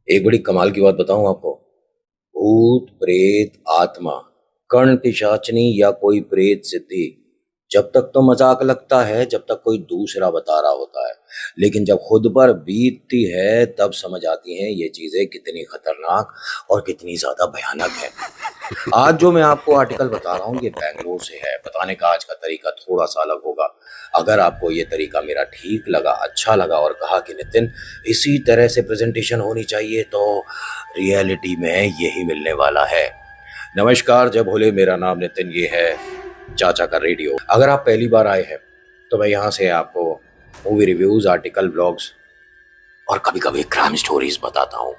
एक बड़ी कमाल की बात बताऊं आपको। भूत प्रेत आत्मा, कर्ण पिशाचनी या कोई प्रेत सिद्धि, जब तक तो मजाक लगता है जब तक कोई दूसरा बता रहा होता है, लेकिन जब खुद पर बीतती है तब समझ आती हैं ये चीजें कितनी खतरनाक और कितनी ज्यादा भयानक है। आज जो मैं आपको आर्टिकल बता रहा हूँ ये बैंगलोर से है। बताने का आज का तरीका थोड़ा सा अलग होगा। अगर आपको ये तरीका मेरा ठीक लगा, अच्छा लगा और कहा कि नितिन इसी तरह से प्रेजेंटेशन होनी चाहिए, तो रियलिटी में यही मिलने वाला है। नमस्कार जय भोले, मेरा नाम नितिन, ये है चाचा का रेडियो। अगर आप पहली बार आए हैं तो मैं यहाँ से आपको मूवी रिव्यूज, आर्टिकल, ब्लॉग्स और कभी कभी क्राइम स्टोरीज बताता हूँ।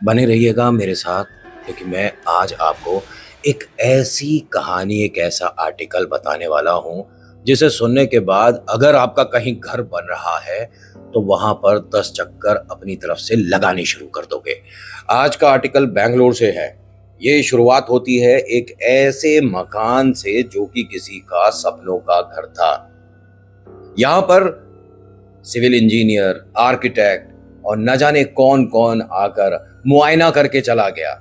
बने रहिएगा मेरे साथ, क्योंकि मैं आज आपको एक ऐसी कहानी, एक ऐसा आर्टिकल बताने वाला हूं जिसे सुनने के बाद अगर आपका कहीं घर बन रहा है तो वहां पर 10 चक्कर अपनी तरफ से लगाने शुरू कर दोगे। आज का आर्टिकल बैंगलोर से है। ये शुरुआत होती है एक ऐसे मकान से जो कि किसी का सपनों का घर था। यहां पर सिविल इंजीनियर, आर्किटेक्ट और न जाने कौन कौन आकर मुआयना करके चला गया।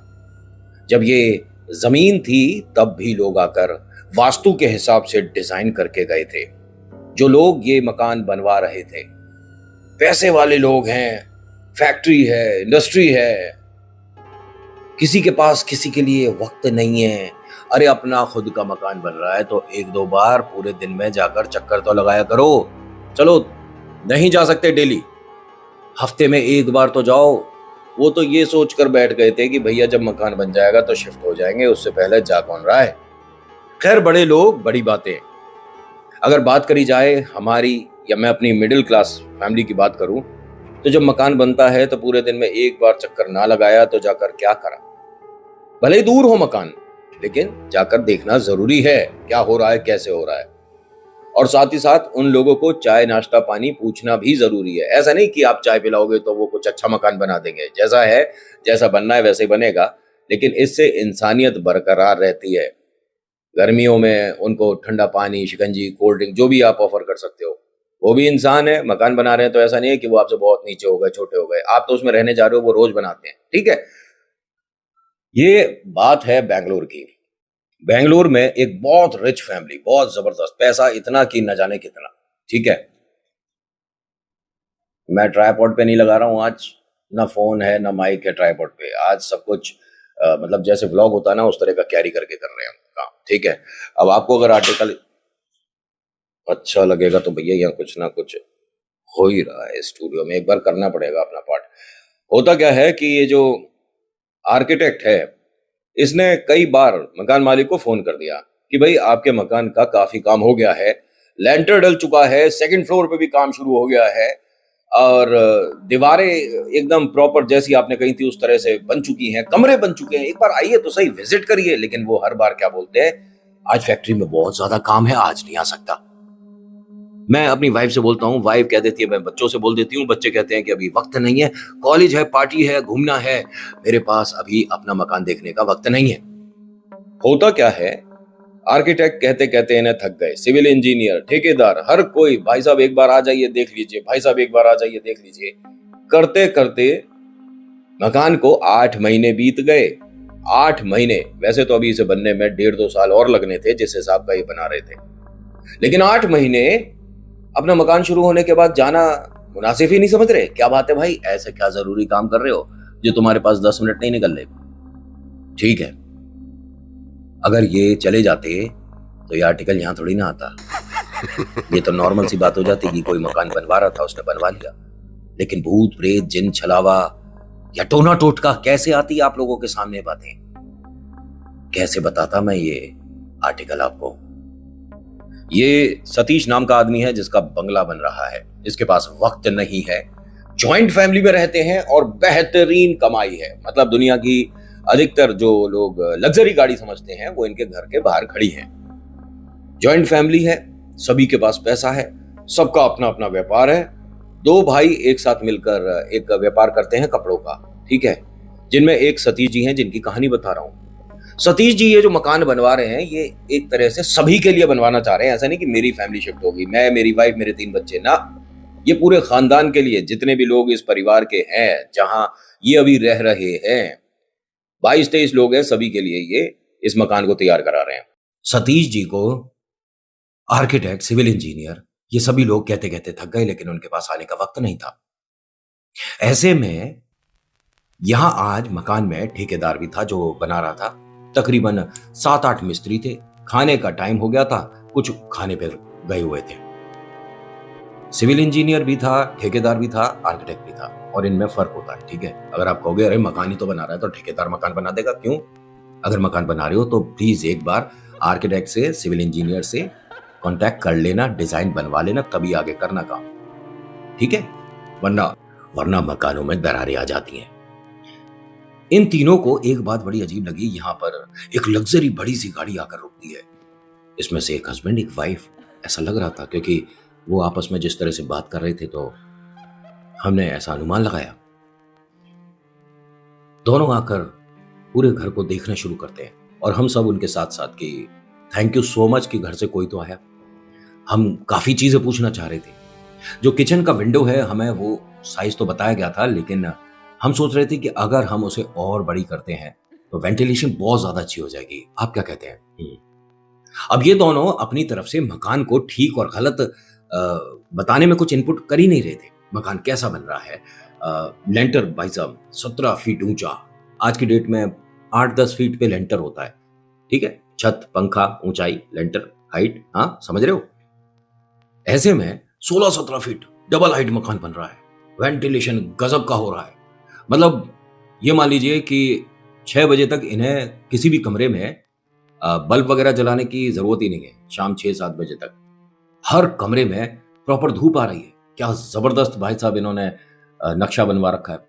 जब ये जमीन थी तब भी लोग आकर वास्तु के हिसाब से डिजाइन करके गए थे। जो लोग ये मकान बनवा रहे थे पैसे वाले लोग हैं, फैक्ट्री है, इंडस्ट्री है। किसी के पास किसी के लिए वक्त नहीं है। अरे अपना खुद का मकान बन रहा है तो एक दो बार पूरे दिन में जाकर चक्कर तो लगाया करो। चलो नहीं जा सकते डेली, हफ्ते में एक बार तो जाओ। वो तो ये सोचकर बैठ गए थे कि भैया जब मकान बन जाएगा तो शिफ्ट हो जाएंगे, उससे पहले जा कौन रहा है। खैर, बड़े लोग बड़ी बातें। अगर बात करी जाए हमारी, या मैं अपनी मिडिल क्लास फैमिली की बात करूं, तो जब मकान बनता है तो पूरे दिन में एक बार चक्कर ना लगाया तो जाकर क्या करा। भले ही दूर हो मकान, लेकिन जाकर देखना जरूरी है क्या हो रहा है, कैसे हो रहा है। और साथ ही साथ उन लोगों को चाय नाश्ता पानी पूछना भी जरूरी है। ऐसा नहीं कि आप चाय पिलाओगे तो वो कुछ अच्छा मकान बना देंगे। जैसा है, जैसा बनना है वैसे ही बनेगा, लेकिन इससे इंसानियत बरकरार रहती है। गर्मियों में उनको ठंडा पानी, शिकंजी, कोल्ड ड्रिंक जो भी आप ऑफर कर सकते हो। वो भी इंसान है, मकान बना रहे हैं तो ऐसा नहीं है कि वो आपसे बहुत नीचे हो गए, छोटे हो गए। आप तो उसमें रहने जा रहे हो, वो रोज बनाते हैं। ठीक है, ये बात है बैंगलोर की। बेंगलुरु में एक बहुत रिच फैमिली, बहुत जबरदस्त पैसा, इतना कि न जाने कितना। ठीक है, मैं ट्राइपॉड पे नहीं लगा रहा हूं आज, ना फोन है ना माइक है ट्राइपॉड पे। आज सब कुछ मतलब जैसे व्लॉग होता है ना उस तरह का कैरी करके कर रहे हैं हम काम। ठीक है, अब आपको अगर आर्टिकल अच्छा लगेगा तो भैया यहाँ कुछ ना कुछ हो ही रहा है स्टूडियो में, एक बार करना पड़ेगा अपना पार्ट। होता क्या है कि ये जो आर्किटेक्ट है इसने कई बार मकान मालिक को फोन कर दिया कि भाई आपके मकान का काफी काम हो गया है, लेंटर डल चुका है, सेकंड फ्लोर पे भी काम शुरू हो गया है, और दीवारें एकदम प्रॉपर जैसी आपने कही थी उस तरह से बन चुकी हैं, कमरे बन चुके हैं, एक बार आइए तो सही, विजिट करिए। लेकिन वो हर बार क्या बोलते हैं, आज फैक्ट्री में बहुत ज्यादा काम है, आज नहीं आ सकता। मैं अपनी वाइफ से बोलता हूँ, वाइफ कह देती है, मैं बच्चों से बोल देती हूँ, बच्चे कहते हैं कि अभी वक्त नहीं है, कॉलेज है, पार्टी है, घूमना है, मेरे पास अभी अपना मकान देखने का वक्त नहीं है। होता क्या है, आर्किटेक्ट कहते कहते इन्हें थक गए, सिविल इंजीनियर, ठेकेदार, हर कोई, भाई साहब एक बार आ जाइए देख लीजिए, भाई साहब एक बार आ जाइए देख लीजिए, करते करते मकान को 8 महीने बीत गए। 8 महीने, वैसे तो अभी इसे बनने में 1.5-2 साल और लगने थे जिस हिसाब का ये बना रहे थे, लेकिन 8 महीने अपना मकान शुरू होने के बाद जाना मुनासिब ही नहीं समझ रहे। क्या बात है भाई, ऐसे क्या जरूरी काम कर रहे हो जो तुम्हारे पास 10 मिनट नहीं निकल रहे। ठीक है, अगर ये चले जाते तो ये आर्टिकल यहां थोड़ी ना आता। ये तो नॉर्मल सी बात हो जाती कि कोई मकान बनवा रहा था, उसने बनवा लिया। लेकिन भूत प्रेत, जिन छलावा या टोना टोटका कैसे आती आप लोगों के सामने बातें, कैसे बताता मैं ये आर्टिकल आपको। ये सतीश नाम का आदमी है जिसका बंगला बन रहा है। इसके पास वक्त नहीं है, जॉइंट फैमिली में रहते हैं और बेहतरीन कमाई है। मतलब दुनिया की अधिकतर जो लोग लग्जरी गाड़ी समझते हैं वो इनके घर के बाहर खड़ी है। जॉइंट फैमिली है, सभी के पास पैसा है, सबका अपना अपना व्यापार है। 2 भाई एक साथ मिलकर एक व्यापार करते हैं कपड़ों का। ठीक है, जिनमें एक सतीश जी हैं जिनकी कहानी बता रहा हूं। सतीश जी ये जो मकान बनवा रहे हैं ये एक तरह से सभी के लिए बनवाना चाह रहे हैं। ऐसा नहीं कि मेरी फैमिली शिफ्ट होगी, मैं, मेरी वाइफ, मेरे 3 बच्चे, ना। ये पूरे खानदान के लिए, जितने भी लोग इस परिवार के हैं, जहां ये अभी रह रहे हैं, 22-23 लोग हैं, सभी के लिए ये इस मकान को तैयार करा रहे हैं। सतीश जी को आर्किटेक्ट, सिविल इंजीनियर, ये सभी लोग कहते कहते थक गए, लेकिन उनके पास आने का वक्त नहीं था। ऐसे में यहां आज मकान में ठेकेदार भी था जो बना रहा था। तकरीबन 7-8 मिस्त्री थे। खाने का टाइम हो गया था, कुछ खाने पर गए हुए थे। सिविल इंजीनियर भी था, ठेकेदार भी था, आर्किटेक्ट भी था, और इनमें फर्क होता है। ठीक है, अगर आप कहोगे अरे मकान ही तो बना रहा है तो ठेकेदार मकान बना देगा, क्यों? अगर मकान बना रहे हो तो प्लीज एक बार आर्किटेक्ट से, सिविल इंजीनियर से कांटेक्ट कर लेना, डिजाइन बनवा लेना, तभी आगे करना काम। ठीक है, वरना वरना मकानों में दरारें आ जाती हैं। इन तीनों को एक बात बड़ी अजीब लगी, यहां पर एक लग्जरी बड़ी सी गाड़ी आकर रुकती है। इसमें से एक हस्बैंड, एक वाइफ, ऐसा लग रहा था, क्योंकि वो आपस में जिस तरह से बात कर रहे थे तो हमने ऐसा अनुमान लगाया। दोनों आकर पूरे घर को देखना शुरू करते हैं, और हम सब उनके साथ साथ कि थैंक यू सो मच कि घर से कोई तो आया। हम काफी चीजें पूछना चाह रहे थे। जो किचन का विंडो है, हमें वो साइज तो बताया गया था, लेकिन हम सोच रहे थे कि अगर हम उसे और बड़ी करते हैं तो वेंटिलेशन बहुत ज्यादा अच्छी हो जाएगी। आप क्या कहते हैं? अब ये दोनों अपनी तरफ से मकान को ठीक और गलत बताने में कुछ इनपुट कर ही नहीं रहे थे। मकान कैसा बन रहा है? लेंटर भाई साहब 17 फीट ऊंचा, आज की डेट में 8-10 फीट पे लेंटर होता है। ठीक है, छत, पंखा, ऊंचाई, लेंटर, हाइट, हाँ समझ रहे हो? ऐसे में 16-17 फीट डबल हाइट मकान बन रहा है। वेंटिलेशन गजब का हो रहा है। मतलब ये मान लीजिए कि 6 बजे तक इन्हें किसी भी कमरे में बल्ब वगैरह जलाने की जरूरत ही नहीं है। शाम 6-7 बजे तक हर कमरे में प्रॉपर धूप आ रही है। क्या जबरदस्त भाई साहब इन्होंने नक्शा बनवा रखा है।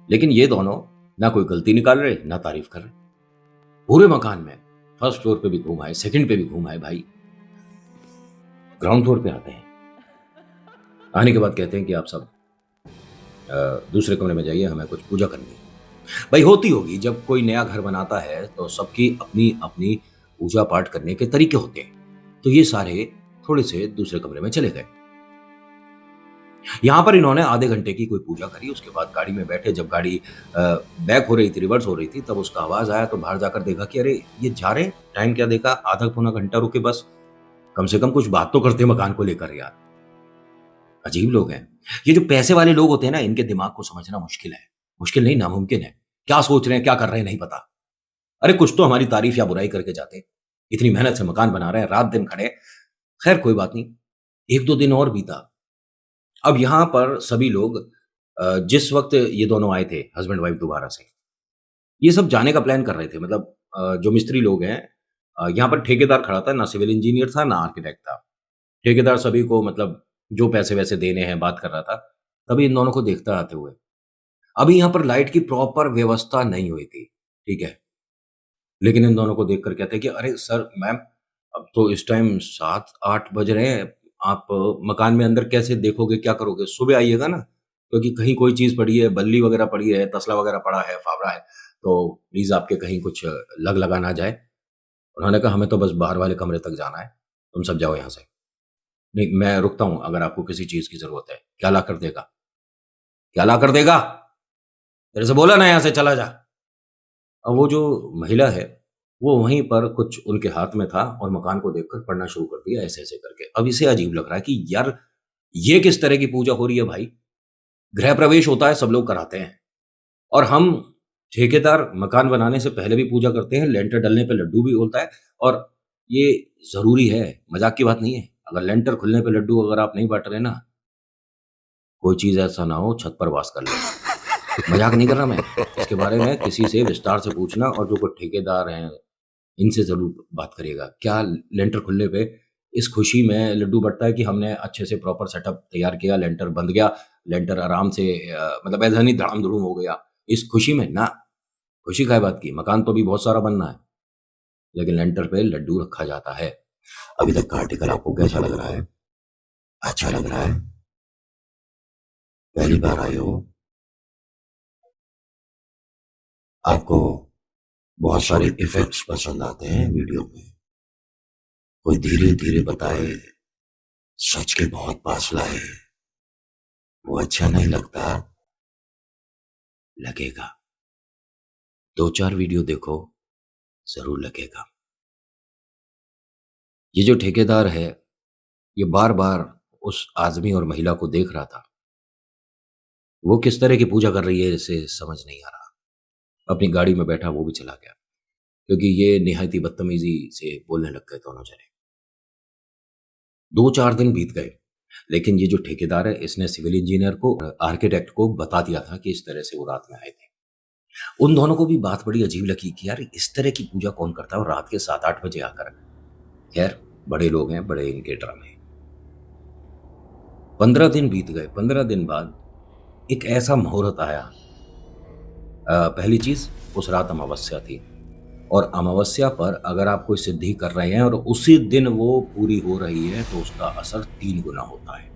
लेकिन ये दोनों ना कोई गलती निकाल रहे, ना तारीफ कर रहे। पूरे मकान में फर्स्ट फ्लोर पे भी घूम आए, सेकंड पे भी घूम आए भाई। ग्राउंड फ्लोर पे आते हैं। आने के बाद कहते हैं कि आप सब दूसरे कमरे में जाइए, हमें कुछ पूजा करनी है। भाई होती होगी, जब कोई नया घर बनाता है तो सबकी अपनी अपनी पूजा पाठ करने के तरीके होते हैं। तो ये सारे थोड़े से दूसरे कमरे में चले गए। यहां पर इन्होंने आधे घंटे की कोई पूजा करी। उसके बाद गाड़ी में बैठे, जब गाड़ी बैक हो रही थी, रिवर्स हो रही थी, तब उसका आवाज आया। तो बाहर जाकर देखा कि अरे ये जा रहे, टाइम क्या देखा, आधा पौना घंटा रुके, बस कम से कम कुछ बात तो करते मकान को लेकर यार। अजीब लोग हैं ये जो पैसे वाले लोग होते हैं ना, इनके दिमाग को समझना मुश्किल है। मुश्किल नहीं, नामुमकिन है। क्या सोच रहे हैं, क्या कर रहे हैं, नहीं पता। अरे कुछ तो हमारी तारीफ या बुराई करके जाते। इतनी मेहनत से मकान बना रहे हैं, रात दिन खड़े। खैर कोई बात नहीं, 1-2 दिन और बीता। अब यहां पर सभी लोग जिस वक्त ये दोनों आए थे, हस्बैंड वाइफ दोबारा से, ये सब जाने का प्लान कर रहे थे। मतलब जो मिस्त्री लोग हैं, यहाँ पर ठेकेदार खड़ा था, ना सिविल इंजीनियर था ना आर्किटेक्ट था। ठेकेदार सभी को मतलब जो पैसे वैसे देने हैं बात कर रहा था, तभी इन दोनों को देखता आते हुए। अभी यहाँ पर लाइट की प्रॉपर व्यवस्था नहीं हुई थी, ठीक है, लेकिन इन दोनों को देखकर कहते हैं कि अरे सर, मैम, अब तो इस टाइम 7-8 बज रहे हैं, आप मकान में अंदर कैसे देखोगे, क्या करोगे? सुबह आइएगा ना, क्योंकि कहीं कोई चीज पड़ी है, बल्ली वगैरह पड़ी है, तसला वगैरह पड़ा है, फावड़ा है, तो प्लीज आपके कहीं कुछ लगा ना जाए। उन्होंने कहा हमें तो बस बाहर वाले कमरे तक जाना है, तुम सब जाओ यहाँ से। नहीं, मैं रुकता हूं, अगर आपको किसी चीज की जरूरत है। क्या ला कर देगा? क्या ला कर देगा? तेरे से बोला ना यहाँ से चला जा। अब वो जो महिला है, वो वहीं पर कुछ उनके हाथ में था और मकान को देखकर पढ़ना शुरू कर दिया ऐसे ऐसे करके। अब इसे अजीब लग रहा है कि यार ये किस तरह की पूजा हो रही है भाई? गृह प्रवेश होता है, सब लोग कराते हैं, और हम ठेकेदार मकान बनाने से पहले भी पूजा करते हैं, लेंटर डलने पे लड्डू भी होता है, और ये जरूरी है, मजाक की बात नहीं है। अगर लेंटर खुलने पे लड्डू अगर आप नहीं बांट रहे ना, कोई चीज ऐसा ना हो छत पर वास कर ले। मजाक नहीं कर रहा मैं। इसके बारे में किसी से विस्तार से पूछना, और जो कोई ठेकेदार हैं इनसे जरूर बात करिएगा। क्या लेंटर खुलने पे इस खुशी में लड्डू बंटता है कि हमने अच्छे से प्रॉपर सेटअप तैयार किया, लेंटर बंध गया, लेंटर आराम से मतलब ऐसा नहीं धड़ाम धुड़ूम हो गया इस खुशी में ना। खुशी काय बात की, मकान तो भी बहुत सारा बनना है, लेकिन लेंटर पे लड्डू रखा जाता है। अभी तक का आर्टिकल आपको कैसा लग रहा है? अच्छा लग रहा है? पहली बार आए हो? आपको बहुत सारे इफेक्ट्स पसंद आते हैं वीडियो में, कोई धीरे धीरे बताए, सच के बहुत पास लाए, वो अच्छा नहीं लगता, लगेगा। दो चार वीडियो देखो, जरूर लगेगा। ये जो ठेकेदार है, ये बार बार उस आदमी और महिला को देख रहा था। वो किस तरह की पूजा कर रही है इसे समझ नहीं आ रहा। अपनी गाड़ी में बैठा वो भी चला गया, क्योंकि ये निहायती बदतमीजी से बोलने लग गए दोनों जने। 2-4 दिन बीत गए, लेकिन ये जो ठेकेदार है इसने सिविल इंजीनियर को, आर्किटेक्ट को बता दिया था कि इस तरह से वो रात में आए थे। उन दोनों को भी बात बड़ी अजीब लगी कि यार इस तरह की पूजा कौन करता है और रात के 7-8 बजे आकर। खैर, बड़े लोग हैं, बड़े इनके ड्रामे। 15 दिन बीत गए। 15 दिन बाद एक ऐसा मुहूर्त आया। पहली चीज, उस रात अमावस्या थी, और अमावस्या पर अगर आप कोई सिद्धि कर रहे हैं और उसी दिन वो पूरी हो रही है तो उसका असर 3 गुना होता है।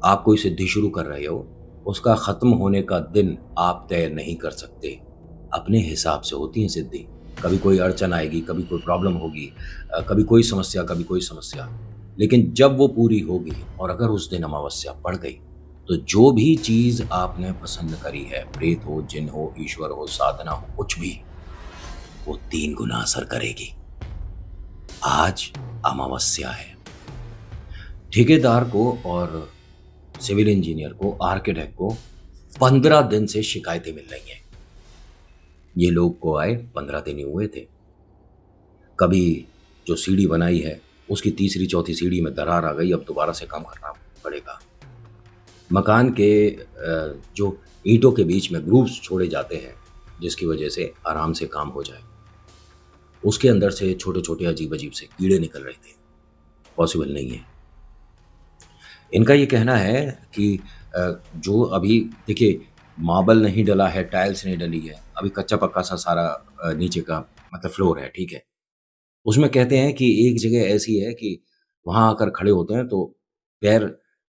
आप कोई सिद्धि शुरू कर रहे हो, उसका खत्म होने का दिन आप तय नहीं कर सकते। अपने हिसाब से होती है सिद्धि। कभी कोई अड़चन आएगी, कभी कोई प्रॉब्लम होगी, कभी कोई समस्या, कभी कोई समस्या। लेकिन जब वो पूरी होगी और अगर उस दिन अमावस्या पड़ गई, तो जो भी चीज आपने पसंद करी है, प्रेत हो, जिन हो, ईश्वर हो, साधना हो, कुछ भी, वो 3 गुना असर करेगी। आज अमावस्या है। ठेकेदार को और सिविल इंजीनियर को, आर्किटेक्ट को 15 दिन से शिकायतें मिल रही हैं। ये लोग को आए 15 दिन ही हुए थे। कभी जो सीढ़ी बनाई है उसकी तीसरी चौथी सीढ़ी में दरार आ गई, अब दोबारा से काम करना पड़ेगा। मकान के जो ईंटों के बीच में ग्रूव्स छोड़े जाते हैं जिसकी वजह से आराम से काम हो जाए, उसके अंदर से छोटे छोटे अजीब अजीब से कीड़े निकल रहे थे। पॉसिबल नहीं है। इनका ये कहना है कि जो अभी देखिए, मार्बल नहीं डला है, टाइल्स नहीं डली है, अभी कच्चा पक्का सा सारा नीचे का मतलब फ्लोर है, ठीक है। उसमें कहते हैं कि एक जगह ऐसी है कि वहां आकर खड़े होते हैं तो पैर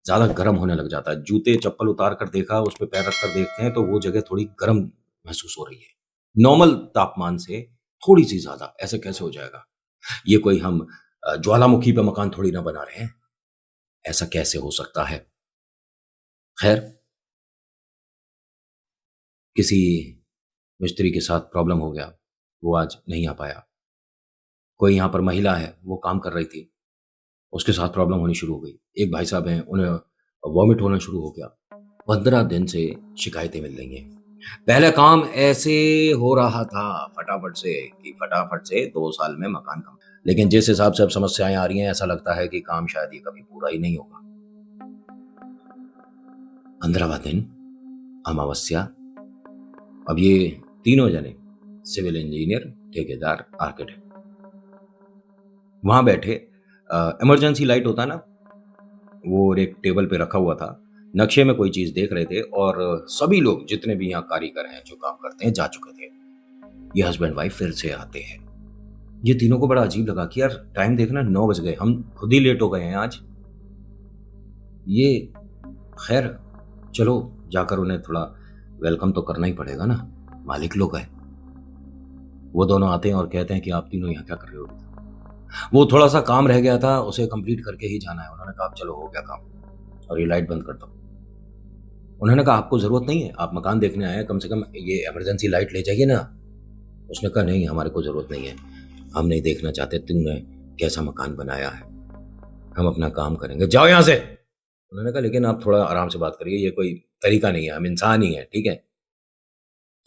ज्यादा गर्म होने लग जाता है। जूते चप्पल उतार कर देखा, उस पर पैर रखकर देखते हैं तो वो जगह थोड़ी गर्म महसूस हो रही है, नॉर्मल तापमान से थोड़ी सी ज्यादा। ऐसे कैसे हो जाएगा? ये कोई हम ज्वालामुखी पे मकान थोड़ी ना बना रहे हैं, ऐसा कैसे हो सकता है? खैर, किसी मिस्त्री के साथ प्रॉब्लम हो गया, वो आज नहीं आ पाया। कोई यहाँ पर महिला है, वो काम कर रही थी, उसके साथ प्रॉब्लम होनी शुरू हो गई। एक भाई साहब हैं, उन्हें वॉमिट होना शुरू हो गया। 15 दिन से शिकायतें मिल रही हैं। पहले काम ऐसे हो रहा था फटाफट से कि फटाफट से 2 साल में मकान कम, लेकिन जिस हिसाब से अब समस्याएं आ रही हैं, ऐसा लगता है कि काम शायद ये कभी पूरा ही नहीं होगा। 15वां दिन, अमावस्या। अब ये तीनों जने, सिविल इंजीनियर, ठेकेदार, आर्किटेक्ट, वहां बैठे। इमरजेंसी लाइट होता है ना, वो एक टेबल पे रखा हुआ था। नक्शे में कोई चीज देख रहे थे, और सभी लोग जितने भी यहाँ कारीगर हैं जो काम करते हैं जा चुके थे। ये हस्बैंड वाइफ फिर से आते हैं। ये तीनों को बड़ा अजीब लगा कि यार टाइम देखना 9 बज गए, हम खुद ही लेट हो गए हैं आज। ये खैर, चलो जाकर उन्हें थोड़ा वेलकम तो करना ही पड़ेगा ना, मालिक लोग हैं। वो दोनों आते हैं और कहते हैं कि आप तीनों यहाँ क्या कर रहे हो? वो थोड़ा सा काम रह गया था, उसे कंप्लीट करके ही जाना है। उन्होंने कहा चलो हो गया काम, और ये लाइट बंद कर दो। उन्होंने कहा आपको जरूरत नहीं है, आप मकान देखने आए हैं, कम से कम ये इमरजेंसी लाइट ले जाइए ना। उसने कहा नहीं, हमारे को जरूरत नहीं है, हम नहीं देखना चाहते तुमने कैसा मकान बनाया है, हम अपना काम करेंगे, जाओ यहां से। उन्होंने कहा लेकिन आप थोड़ा आराम से बात करिए, ये कोई तरीका नहीं है, हम इंसान ही है, ठीक है।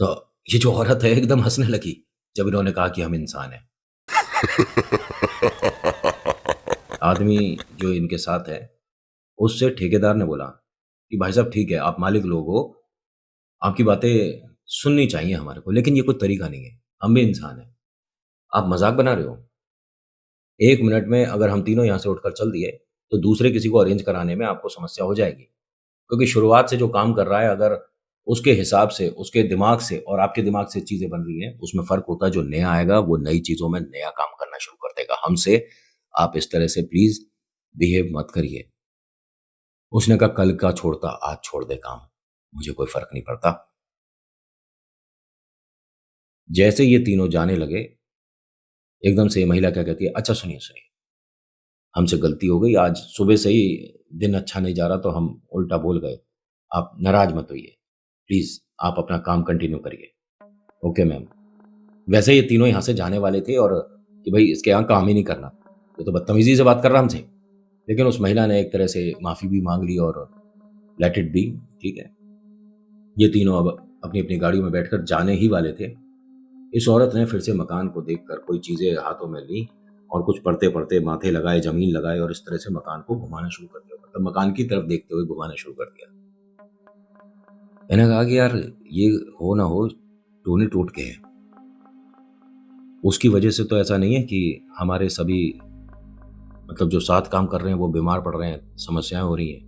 तो ये जो औरत है एकदम हंसने लगी जब इन्होंने कहा कि हम इंसान हैं। आदमी जो इनके साथ है, उससे ठेकेदार ने बोला कि भाई साहब ठीक है, आप मालिक लोग हो, आपकी बातें सुननी चाहिए हमारे को, लेकिन ये कोई तरीका नहीं है, हम भी इंसान हैं। आप मजाक बना रहे हो। 1 मिनट में अगर हम तीनों यहाँ से उठकर चल दिए तो दूसरे किसी को अरेंज कराने में आपको समस्या हो जाएगी, क्योंकि शुरुआत से जो काम कर रहा है, अगर उसके हिसाब से, उसके दिमाग से और आपके दिमाग से चीजें बन रही हैं, उसमें फर्क होता है। जो नया आएगा वो नई चीजों में नया काम करना शुरू कर देगा। हमसे आप इस तरह से प्लीज बिहेव मत करिए। उसने कहा कल का छोड़ता आज छोड़ दे काम, मुझे कोई फर्क नहीं पड़ता। जैसे ये तीनों जाने लगे, एकदम से ये महिला क्या कहती है, अच्छा सुनिए सुनिए, हमसे गलती हो गई, आज सुबह से ही दिन अच्छा नहीं जा रहा तो हम उल्टा बोल गए। आप नाराज मत होइए। प्लीज आप अपना काम कंटिन्यू करिए। Okay ma'am. वैसे ये तीनों यहाँ से जाने वाले थे और कि भाई इसके यहाँ काम ही नहीं करना, ये तो बदतमीजी से बात कर रहा हमसे। लेकिन उस महिला ने एक तरह से माफी भी मांग ली और लेट इट बी। ठीक है। ये तीनों अब अपनी अपनी गाड़ियों में बैठकर जाने ही वाले थे। इस औरत ने फिर से मकान को देखकर कोई चीजें हाथों में ली और कुछ पढ़ते पढ़ते माथे लगाए, जमीन लगाए और इस तरह से मकान को घुमाना शुरू कर दिया, मतलब मकान की तरफ देखते हुए घुमाना शुरू कर दिया। मैंने कहा कि यार ये हो ना हो टोनी टूट के है, उसकी वजह से तो ऐसा नहीं है कि हमारे सभी मतलब जो साथ काम कर रहे हैं वो बीमार पड़ रहे हैं, समस्याएं हो रही हैं।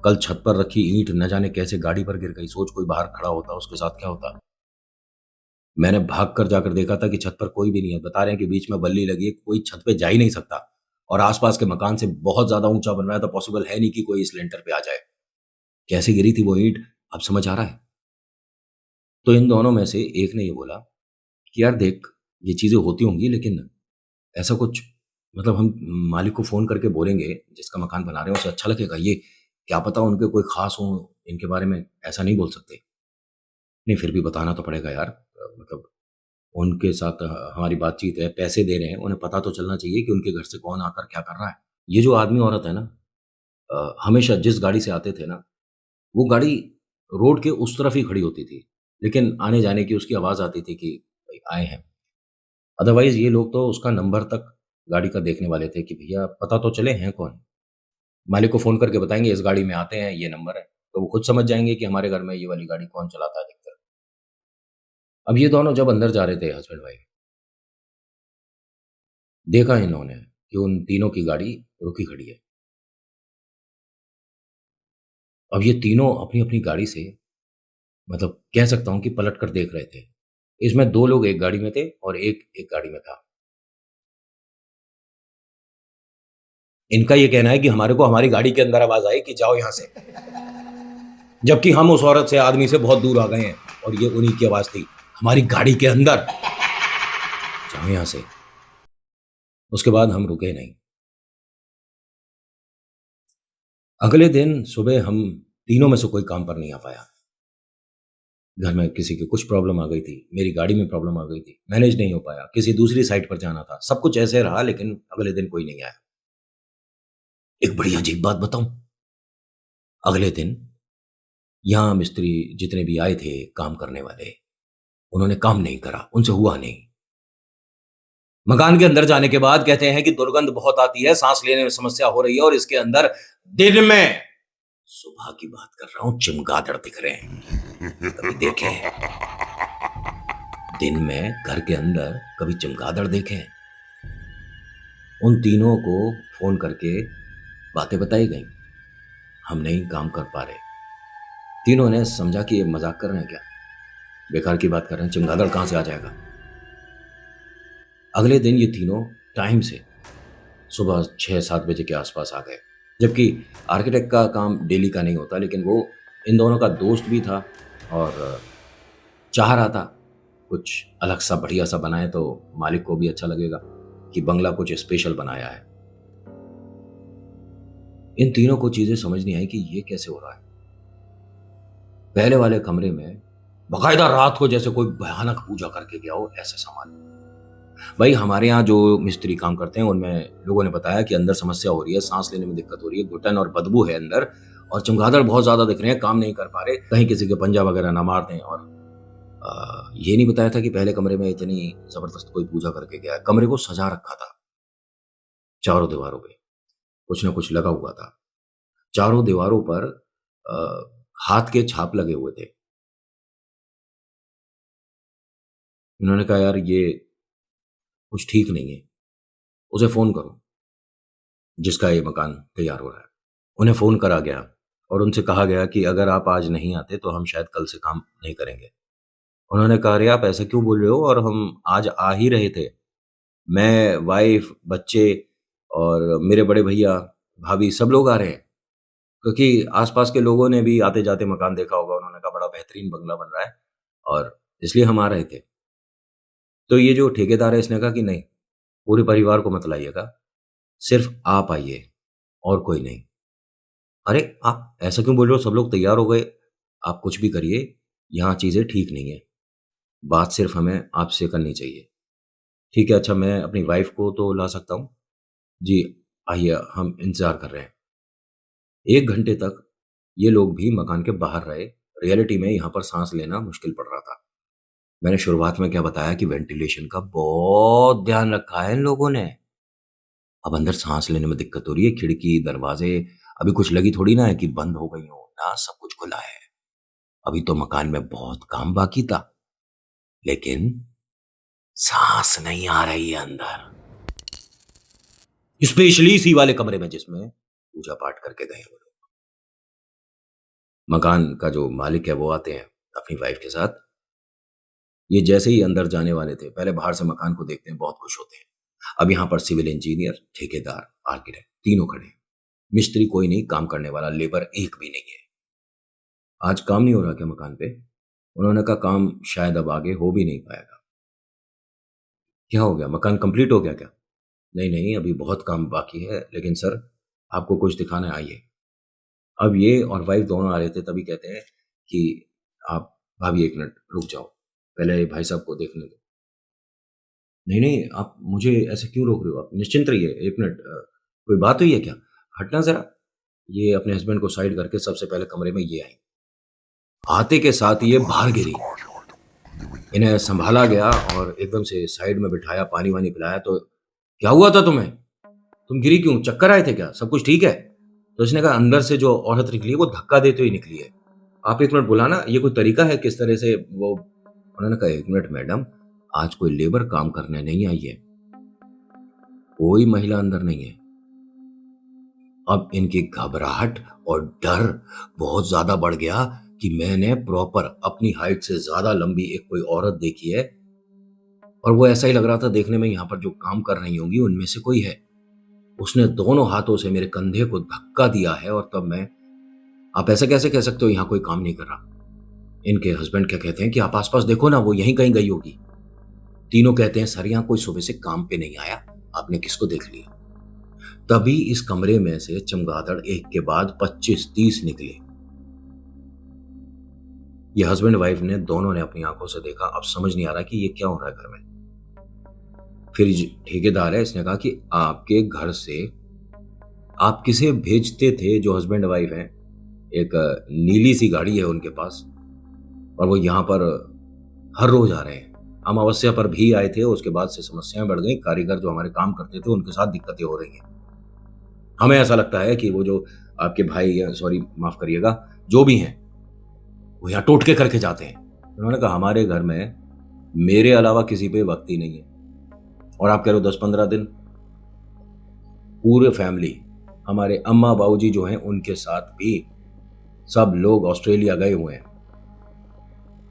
कल छत पर रखी ईंट न जाने कैसे गाड़ी पर गिर गई, सोच कोई बाहर खड़ा होता उसके साथ क्या होता। मैंने भाग कर जाकर देखा था कि छत पर कोई भी नहीं है, बता रहे हैं कि बीच में बल्ली लगी है, कोई छत पे जा ही नहीं सकता और आसपास के मकान से बहुत ज्यादा ऊंचा बन रहा है तो पॉसिबल है नहीं कि कोई इस लेंटर पे आ जाए। कैसे गिरी थी वो ईंट अब समझ आ रहा है। तो इन दोनों में से एक ने ये बोला कि यार देख ये चीजें होती होंगी लेकिन ऐसा कुछ मतलब हम मालिक को फोन करके बोलेंगे जिसका मकान बना रहे हैं उसे अच्छा लगेगा, ये क्या पता उनके कोई खास हो इनके बारे में, ऐसा नहीं बोल सकते। नहीं फिर भी बताना तो पड़ेगा यार, मतलब उनके साथ हमारी बातचीत है, पैसे दे रहे हैं, उन्हें पता तो चलना चाहिए कि उनके घर से कौन आकर क्या कर रहा है। ये जो आदमी औरत है ना, हमेशा जिस गाड़ी से आते थे ना वो गाड़ी रोड के उस तरफ ही खड़ी होती थी, लेकिन आने जाने की उसकी आवाज आती थी कि भाई आए हैं। अदरवाइज ये लोग तो उसका नंबर तक गाड़ी का देखने वाले थे कि भैया पता तो चले हैं कौन। मालिक को फोन करके बताएंगे इस गाड़ी में आते हैं, ये नंबर है, तो वो खुद समझ जाएंगे कि हमारे घर में ये वाली गाड़ी कौन चलाता है अधिकतर। अब ये दोनों जब अंदर जा रहे थे हस्बैंड वाइफ, देखा इन्होंने कि उन तीनों की गाड़ी रुकी खड़ी है। अब ये तीनों अपनी अपनी गाड़ी से मतलब कह सकता हूं कि पलट कर देख रहे थे। इसमें दो लोग एक गाड़ी में थे और एक एक गाड़ी में था। इनका ये कहना है कि हमारे को हमारी गाड़ी के अंदर आवाज आई कि जाओ यहां से, जबकि हम उस औरत से आदमी से बहुत दूर आ गए हैं और ये उन्हीं की आवाज थी हमारी गाड़ी के अंदर, जाओ यहां से। उसके बाद हम रुके नहीं। अगले दिन सुबह हम तीनों में से कोई काम पर नहीं आ पाया। घर में किसी की कुछ प्रॉब्लम आ गई थी, मेरी गाड़ी में प्रॉब्लम आ गई थी, मैनेज नहीं हो पाया, किसी दूसरी साइट पर जाना था, सब कुछ ऐसे रहा लेकिन अगले दिन कोई नहीं आया। एक बड़ी अजीब बात बताऊं, अगले दिन यहां मिस्त्री जितने भी आए थे काम करने वाले, उन्होंने काम नहीं करा, उनसे हुआ नहीं। मकान के अंदर जाने के बाद कहते हैं कि दुर्गंध बहुत आती है, सांस लेने में समस्या हो रही है और इसके अंदर दिन में सुबह की बात कर रहा हूं चमगादड़ दिख रहे हैं। कभी देखे दिन में घर के अंदर कभी चमगादड़ देखे? उन तीनों को फोन करके बातें बताई गई, हम नहीं काम कर पा रहे। तीनों ने समझा कि ये मजाक कर रहे हैं क्या, बेकार की बात कर रहे हैं, चमगादड़ कहां से आ जाएगा। अगले दिन ये तीनों टाइम से सुबह 6-7 बजे के आसपास आ गए, जबकि आर्किटेक्ट का काम डेली का नहीं होता, लेकिन वो इन दोनों का दोस्त भी था और चाह रहा था कुछ अलग सा बढ़िया सा बनाए तो मालिक को भी अच्छा लगेगा कि बंगला कुछ स्पेशल बनाया है। इन तीनों को चीजें समझ नहीं आई कि ये कैसे हो रहा है। पहले वाले कमरे में बकायदा रात को जैसे कोई भयानक पूजा करके गया हो ऐसे सामान। भाई हमारे यहाँ जो मिस्त्री काम करते हैं उनमें लोगों ने बताया कि अंदर समस्या हो रही है, सांस लेने में दिक्कत हो रही है, घुटन और बदबू है अंदर और चमगादड़ बहुत ज्यादा दिख रहे हैं, काम नहीं कर पा रहे, कहीं किसी के पंजा वगैरह ना मार दें। और ये नहीं बताया था कि पहले कमरे में इतनी जबरदस्त कोई पूजा करके गया है। कमरे को सजा रखा था, चारों दीवारों पे कुछ ना कुछ लगा हुआ था, चारों दीवारों पर हाथ के छाप लगे हुए थे। उन्होंने कहा यार ये कुछ ठीक नहीं है, उसे फोन करो जिसका ये मकान तैयार हो रहा है। उन्हें फोन करा गया और उनसे कहा गया कि अगर आप आज नहीं आते तो हम शायद कल से काम नहीं करेंगे। उन्होंने कहा अरे आप ऐसे क्यों बोल रहे हो, और हम आज आ ही रहे थे, मैं, वाइफ, बच्चे और मेरे बड़े भैया, भाभी सब लोग आ रहे हैं, क्योंकि आसपास के लोगों ने भी आते जाते मकान देखा होगा। उन्होंने कहा बड़ा बेहतरीन बंगला बन रहा है और इसलिए हम आ रहे थे। तो ये जो ठेकेदार है इसने कहा कि नहीं, पूरे परिवार को मत लाइएगा, सिर्फ आप आइए और कोई नहीं। अरे आप ऐसा क्यों बोल रहे हो? सब लोग तैयार हो गए। आप कुछ भी करिए, यहाँ चीजें ठीक नहीं है। बात सिर्फ हमें आपसे करनी चाहिए। ठीक है, अच्छा मैं अपनी वाइफ को तो ला सकता हूँ। जी, आइए, हम इंतजार कर रहे हैं। 1 घंटे तक ये लोग भी मकान के बाहर रहे। रियलिटी में यहाँ पर सांस लेना मुश्किल पड़ रहा था। मैंने शुरुआत में क्या बताया कि वेंटिलेशन का बहुत ध्यान रखा है इन लोगों ने। अब अंदर सांस लेने में दिक्कत हो रही है। खिड़की दरवाजे अभी कुछ लगी थोड़ी ना है कि बंद हो गई हो ना, सब कुछ खुला है। अभी तो मकान में बहुत काम बाकी था, लेकिन सांस नहीं आ रही है अंदर, स्पेशली इसी वाले कमरे में जिसमें पूजा पाठ करके गए हैं वो लोग। मकान का जो मालिक है वो आते हैं अपनी वाइफ के साथ। ये जैसे ही अंदर जाने वाले थे, पहले बाहर से मकान को देखते हैं, बहुत खुश होते हैं। अब यहाँ पर सिविल इंजीनियर, ठेकेदार, आर्किटेक्ट तीनों खड़े हैं। मिस्त्री कोई नहीं, काम करने वाला लेबर एक भी नहीं है। आज काम नहीं हो रहा क्या मकान पे? उन्होंने कहा काम शायद अब आगे हो भी नहीं पाएगा। क्या हो गया, मकान कंप्लीट हो गया क्या? नहीं नहीं, अभी बहुत काम बाकी है, लेकिन सर आपको कुछ दिखाना है, आइए। अब ये और वाइफ दोनों आ रहे थे, तभी कहते हैं कि आप भाभी 1 मिनट रुक जाओ, पहले भाई साहब को देखने दो। नहीं नहीं, आप मुझे ऐसे क्यों रोक रहे हो? आप निश्चिंत रहिए, 1 मिनट। कोई बात हुई है क्या? हटना जरा। ये अपने हस्बैंड को साइड करके सबसे पहले कमरे में ये आई। आते के साथ ये बाहर गिरी। इन्हें संभाला गया और एकदम से साइड में बिठाया, पानी वानी पिलाया। तो क्या हुआ था तुम्हें? तुम गिरी क्यों? चक्कर आए थे क्या? सब कुछ ठीक है? तो इसने कहा अंदर से जो औरत निकली है वो धक्का देते हुए निकली है। आप 1 मिनट बुलाना, ये कोई तरीका है किस तरह से वो। उन्होंने कहा 1 मिनट मैडम, आज कोई लेबर काम करने नहीं आई है, कोई महिला अंदर नहीं है। अब इनकी घबराहट और डर बहुत ज्यादा बढ़ गया कि मैंने प्रॉपर अपनी हाइट से ज्यादा लंबी एक कोई औरत देखी है, और वो ऐसा ही लग रहा था देखने में यहाँ पर जो काम कर रही होंगी उनमें से कोई है। उसने दोनों हाथों से मेरे कंधे को धक्का दिया है, और तब मैं, आप ऐसे कैसे कह सकते हो यहाँ कोई काम नहीं कर रहा? इनके हस्बैंड क्या कहते हैं कि आप आसपास देखो ना, वो यहीं कहीं गई होगी। तीनों कहते हैं सर यहाँ कोई सुबह से काम पे नहीं आया, आपने किसको देख लिया? तभी इस कमरे में से चमगादड़ एक के बाद 25-30 निकले। ये हस्बैंड वाइफ ने दोनों ने अपनी आंखों से देखा। अब समझ नहीं आ रहा कि ये क्या हो रहा है घर में। फिर ठेकेदार है, इसने कहा कि आपके घर से आप किसे भेजते थे? जो हस्बैंड वाइफ हैं, एक नीली सी गाड़ी है उनके पास, और वो यहाँ पर हर रोज आ रहे हैं। अमावस्या पर भी आए थे, उसके बाद से समस्याएं बढ़ गई। कारीगर जो हमारे काम करते थे उनके साथ दिक्कतें हो रही हैं। हमें ऐसा लगता है कि वो जो आपके भाई, सॉरी माफ करिएगा, जो भी हैं, वो यहाँ टोटके करके जाते हैं। उन्होंने कहा हमारे घर में मेरे अलावा किसी पे वक्त ही नहीं है, और आप कह रहे हो 10-15 दिन? पूरे फैमिली, हमारे अम्मा बाबूजी जो हैं उनके साथ भी सब लोग ऑस्ट्रेलिया गए हुए हैं।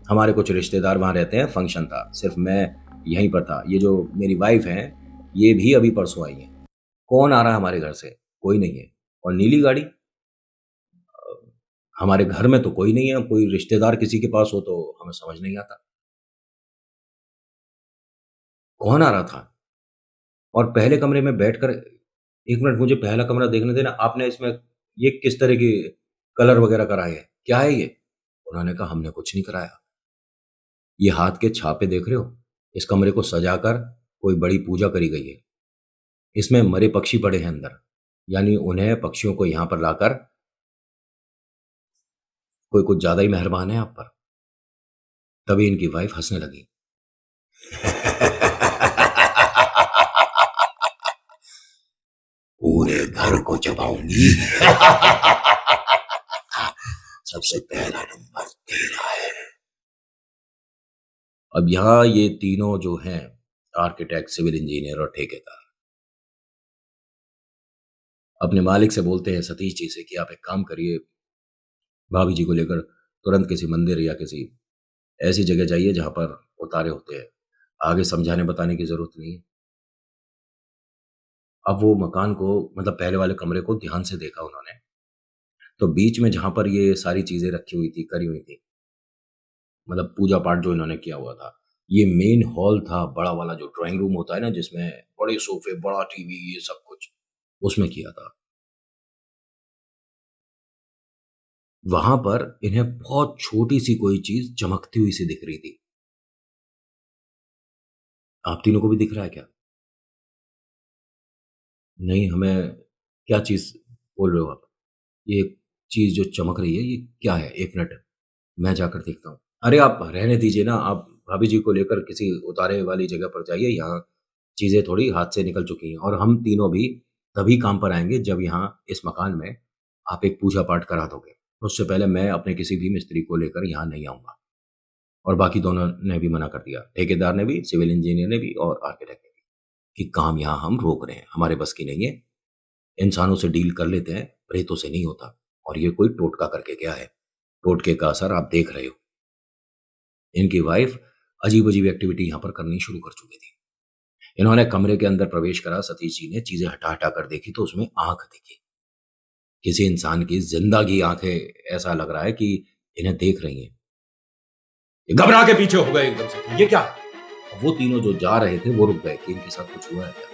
हमारे कुछ रिश्तेदार वहां रहते हैं, फंक्शन था, सिर्फ मैं यहीं पर था। ये जो मेरी वाइफ हैं, ये भी अभी परसों आई हैं। कौन आ रहा है हमारे घर से? कोई नहीं है। और नीली गाड़ी, हमारे घर में तो कोई नहीं है। कोई रिश्तेदार किसी के पास हो तो हमें समझ नहीं आता कौन आ रहा था। और पहले कमरे में बैठकर, 1 मिनट मुझे पहला कमरा देखने देना। आपने इसमें ये किस तरह की कलर वगैरह कराए हैं? क्या है ये? उन्होंने कहा हमने कुछ नहीं कराया। ये हाथ के छापे देख रहे हो? इस कमरे को सजाकर कोई बड़ी पूजा करी गई है। इसमें मरे पक्षी पड़े हैं अंदर, यानी उन्हें पक्षियों को यहां पर लाकर कोई कुछ ज्यादा ही मेहरबान है आप पर। तभी इनकी वाइफ हंसने लगी। पूरे घर को चबाऊंगी। सबसे पहला नंबर तेरा है। अब यहां ये तीनों जो हैं, आर्किटेक्ट, सिविल इंजीनियर और ठेकेदार, अपने मालिक से बोलते हैं, सतीश जी से, कि आप एक काम करिए, भाभी जी को लेकर तुरंत किसी मंदिर या किसी ऐसी जगह जाइए जहां पर उतारे होते हैं। आगे समझाने बताने की जरूरत नहीं है। अब वो मकान को, मतलब पहले वाले कमरे को ध्यान से देखा उन्होंने, तो बीच में जहां पर ये सारी चीजें रखी हुई थी, करी हुई थी, मतलब पूजा पाठ जो इन्होंने किया हुआ था, ये मेन हॉल था, बड़ा वाला जो ड्राइंग रूम होता है ना, जिसमें बड़े सोफे, बड़ा टीवी, ये सब कुछ उसमें किया था। वहां पर इन्हें बहुत छोटी सी कोई चीज चमकती हुई सी दिख रही थी। आप तीनों को भी दिख रहा है क्या? नहीं, हमें क्या चीज बोल रहे हो आप? ये चीज जो चमक रही है ये क्या है? एक मिनट, मैं जाकर देखता हूँ। अरे आप रहने दीजिए ना, आप भाभी जी को लेकर किसी उतारे वाली जगह पर जाइए। यहाँ चीजें थोड़ी हाथ से निकल चुकी हैं, और हम तीनों भी तभी काम पर आएंगे जब यहाँ इस मकान में आप एक पूजा पाठ करा दोगे। उससे पहले मैं अपने किसी भी मिस्त्री को लेकर यहाँ नहीं आऊंगा। और बाकी दोनों ने भी मना कर दिया, ठेकेदार ने भी, सिविल इंजीनियर ने भी, और आर्किटेक्ट ने भी, कि काम यहाँ हम रोक रहे हैं, हमारे बस की नहीं है। इंसानों से डील कर लेते हैं, प्रेतों से नहीं होता। और ये कोई टोटका करके क्या है? टोटके का असर आप देख रहे हो। इनकी वाइफ अजीब अजीब एक्टिविटी यहां पर करनी शुरू कर चुकी थी। इन्होंने कमरे के अंदर प्रवेश करा, सतीश जी ने चीजें हटा हटा कर देखी तो उसमें आंख दिखी, किसी इंसान की जिंदा की आंखें। ऐसा लग रहा है कि इन्हें देख रही हैं। ये घबरा के पीछे हो गए एकदम से, ये क्या है? वो तीनों जो जा रहे थे वो रुक गए कि इनके साथ कुछ हुआ है क्या।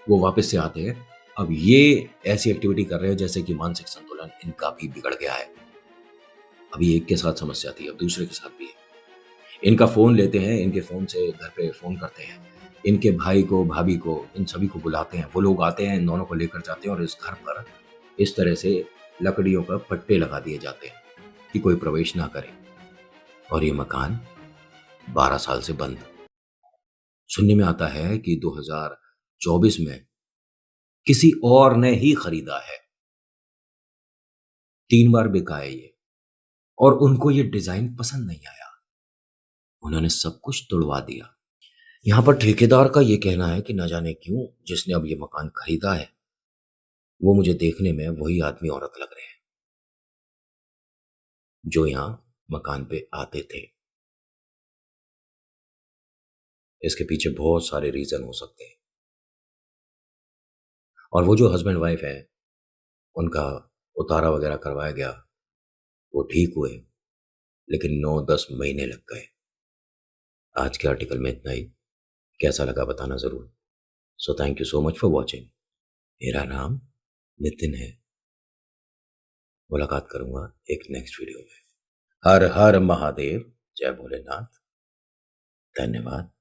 वो वापस से आते हैं। अब ये ऐसी एक्टिविटी कर रहे हैं जैसे कि मानसिक संतुलन इनका भी बिगड़ गया है। अभी एक के साथ समस्या थी, अब दूसरे के साथ भी है। इनका फ़ोन लेते हैं, इनके फ़ोन से घर पे फ़ोन करते हैं। इनके भाई को, भाभी को, इन सभी को बुलाते हैं। वो लोग आते हैं, इन दोनों को लेकर जाते हैं और इस घर पर इस तरह से लकड़ियों पर पट्टे लगा दिए जाते हैं कि कोई प्रवेश ना करे। और ये मकान 12 साल से बंद। सुनने में आता है कि 2024 में किसी और ने ही खरीदा है। 3 बार बिका है ये, और उनको ये डिज़ाइन पसंद नहीं आया। उन्होंने सब कुछ तुड़वा दिया। यहाँ पर ठेकेदार का ये कहना है कि न जाने क्यों जिसने अब ये मकान खरीदा है वो मुझे देखने में वही आदमी औरत लग रहे हैं जो यहाँ मकान पे आते थे। इसके पीछे बहुत सारे रीजन हो सकते हैं। और वो जो हस्बैंड वाइफ है, उनका उतारा वगैरह करवाया गया, वो ठीक हुए, लेकिन 9-10 महीने लग गए। आज के आर्टिकल में इतना ही। कैसा लगा बताना जरूर। So thank you so much for watching. मेरा नाम नितिन है। मुलाकात करूंगा एक नेक्स्ट वीडियो में। हर हर महादेव, जय भोलेनाथ। धन्यवाद।